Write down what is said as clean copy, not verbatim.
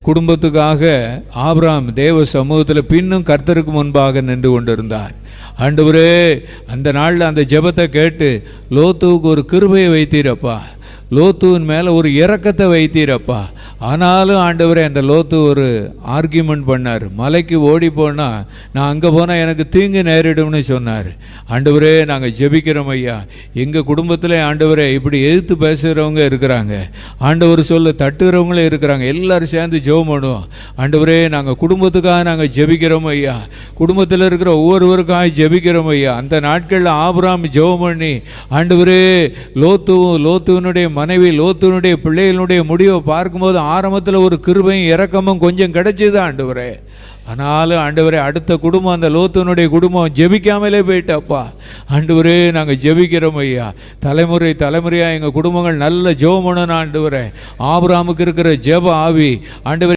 குடும்பத்துக்காக ஆபிரகாம் தேவ சமூகத்தில் பின்னும் கர்த்தருக்கு முன்பாக நின்று கொண்டிருந்தார். ஆண்டவரே, அந்த நாளில் அந்த ஜெபத்தை கேட்டு லோத்துவுக்கு ஒரு கிருபையை வைத்தீரப்பா, லோத்துவின் மேலே ஒரு இரக்கத்தை வைத்தீரப்பா. ஆனாலும் ஆண்டவரே, அந்த லோத்து ஒரு ஆர்கியூமெண்ட் பண்ணார். மலைக்கு ஓடி போனால் நான் அங்கே போனால் எனக்கு தீங்கு நேரிடும்னு சொன்னார். ஆண்டவரே, நாங்கள் ஜெபிக்கிறோம் ஐயா. எங்கள் குடும்பத்தில் ஆண்டவரே இப்படி எதிர்த்து பேசுகிறவங்க இருக்கிறாங்க, ஆண்டவர் சொல்ல தட்டுகிறவங்களே இருக்கிறாங்க. எல்லாரும் சேர்ந்து ஜெபம் பண்ணுவோம். ஆண்டவரே, நாங்கள் குடும்பத்துக்காக நாங்கள் ஜெபிக்கிறோம் ஐயா. குடும்பத்தில் இருக்கிற ஒவ்வொருவருக்காக ஜெபிக்கிறோம் ஐயா. அந்த நாட்களில் ஆபிரகாம் ஜெபம் பண்ணி ஆண்டவரே, லோத்துவனுடைய மனைவி லோத்துனுடைய பிள்ளைகளுடைய முடிவை பார்க்கும்போது ஆரம்பத்தில் ஒரு கிருபையும் இரக்கமும் கொஞ்சம் கிடைச்சது ஆண்டவரே. ஆனாலும் ஆண்டவரே, அடுத்த குடும்பம் அந்த லோத்துனுடைய குடும்பம் ஜெபிக்காமலே போயிட்டப்பா. ஆண்டவரே, நாங்கள் ஜெபிக்கிறோம் ஐயா. தலைமுறையாக எங்கள் குடும்பங்கள் நல்ல ஜெபம் பண்ணணும் ஆண்டவரே. ஆபிரகாமுக்கு இருக்கிற ஜெப ஆவி ஆண்டவரே